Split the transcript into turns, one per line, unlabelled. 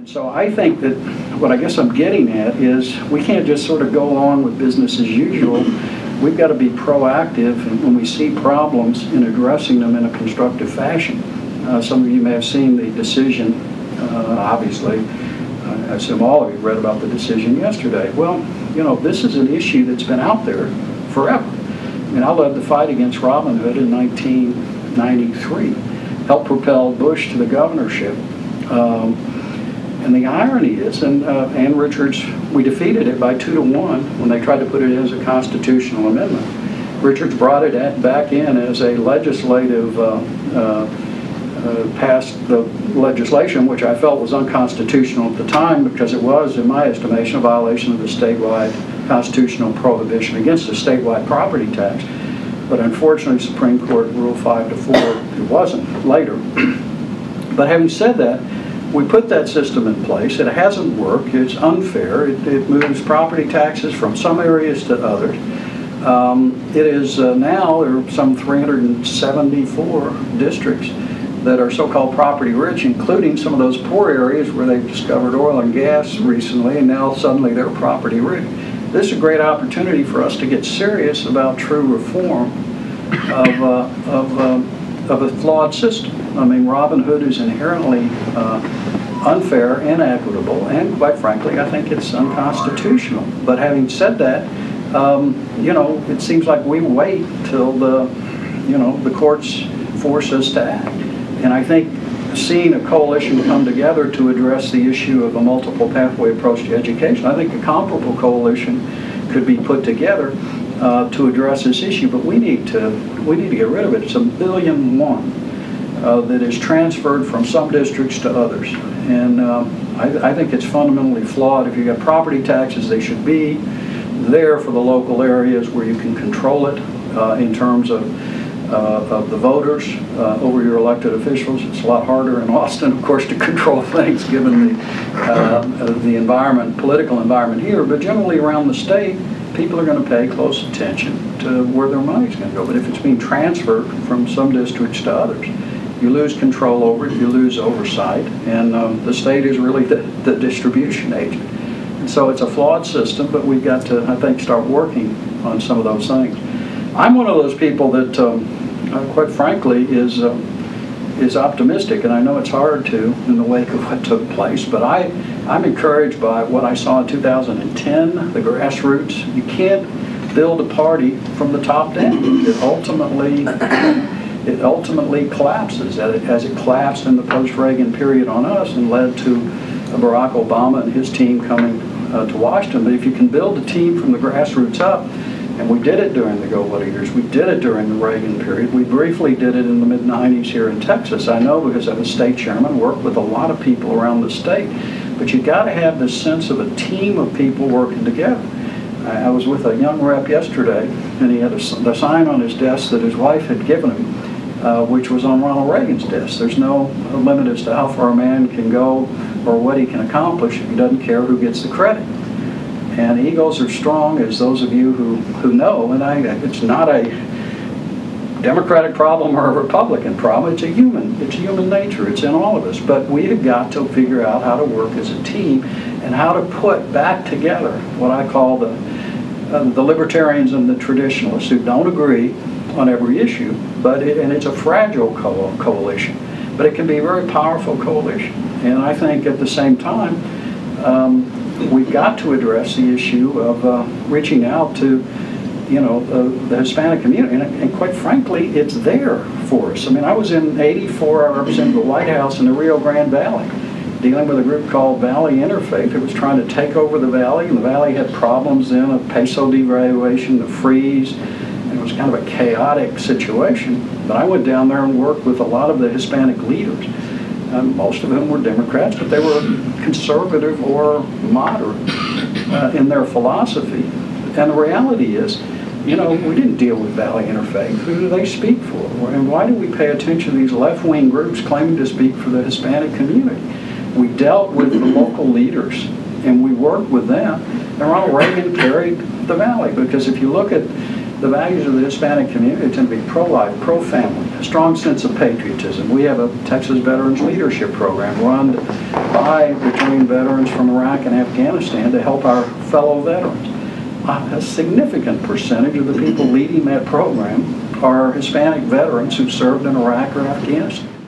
So I think that what I guess I'm getting at is we can't just sort of go along with business as usual. We've got to be proactive when we see problems in addressing them in a constructive fashion. Some of you may have seen the decision, obviously. I assume all of you read about the decision yesterday. Well, you know, this is an issue that's been out there forever. I mean, I led the fight against Robin Hood in 1993, helped propel Bush to the governorship. And the irony is, and Ann Richards, we defeated it by 2-1 when they tried to put it in as a constitutional amendment. Richards brought it back in as a legislative, passed the legislation, which I felt was unconstitutional at the time because it was, in my estimation, a violation of the statewide constitutional prohibition against a statewide property tax. But unfortunately, Supreme Court ruled 5-4. It wasn't later. But having said that, we put that system in place. It hasn't worked. It's unfair. It moves property taxes from some areas to others. It is now, there are some 374 districts that are so-called property rich, including some of those poor areas where they've discovered oil and gas recently, and now suddenly they're property rich. This is a great opportunity for us to get serious about true reform of a flawed system. I mean, Robin Hood is inherently unfair, inequitable, and quite frankly, I think it's unconstitutional. But having said that, you know, it seems like we wait till the courts force us to act. And I think seeing a coalition come together to address the issue of a multiple pathway approach to education, I think a comparable coalition could be put together to address this issue. But we need to get rid of it. It's $1.1 billion that is transferred from some districts to others, and I think it's fundamentally flawed. If you've got property taxes, they should be there for the local areas where you can control it in terms of the voters over your elected officials. It's a lot harder in Austin, of course, to control things given the environment, political environment here, but generally around the state, people are going to pay close attention to where their money's going to go. But if it's being transferred from some districts to others, you lose control over it, you lose oversight, and the state is really the distribution agent. And so it's a flawed system, but we've got to, I think, start working on some of those things. I'm one of those people that, quite frankly, is optimistic, and I know it's hard to in the wake of what took place, but I'm encouraged by what I saw in 2010, the grassroots. You can't build a party from the top down. It ultimately collapses, as it collapsed in the post-Reagan period on us and led to Barack Obama and his team coming to Washington. But if you can build a team from the grassroots up, and we did it during the GOLA years, we did it during the Reagan period, we briefly did it in the mid-90s here in Texas. I know because I was state chairman, worked with a lot of people around the state, but you got to have this sense of a team of people working together. I was with a young rep yesterday, and he had the sign on his desk that his wife had given him, which was on Ronald Reagan's desk. There's no limit as to how far a man can go or what he can accomplish if he doesn't care who gets the credit. And egos are strong, as those of you who know, and it's not a Democratic problem or a Republican problem. It's human nature. It's in all of us. But we have got to figure out how to work as a team and how to put back together what I call the libertarians and the traditionalists who don't agree on every issue, and it's a fragile coalition, but it can be a very powerful coalition. And I think at the same time, we've got to address the issue of reaching out to, the Hispanic community, and quite frankly, it's there for us. I mean, I was in '84. I represented the White House in the Rio Grande Valley, dealing with a group called Valley Interfaith that was trying to take over the valley, and the valley had problems then of peso devaluation, the freeze. It was kind of a chaotic situation, but I went down there and worked with a lot of the Hispanic leaders. Most of them were Democrats, but they were conservative or moderate in their philosophy. And the reality is, we didn't deal with Valley Interfaith. Who do they speak for? And why do we pay attention to these left-wing groups claiming to speak for the Hispanic community? We dealt with the local leaders, and we worked with them. And Ronald Reagan carried the valley, because if you look at The values of the Hispanic community tend to be pro-life, pro-family, a strong sense of patriotism. We have a Texas Veterans Leadership Program run by between veterans from Iraq and Afghanistan to help our fellow veterans. A significant percentage of the people leading that program are Hispanic veterans who served in Iraq or Afghanistan.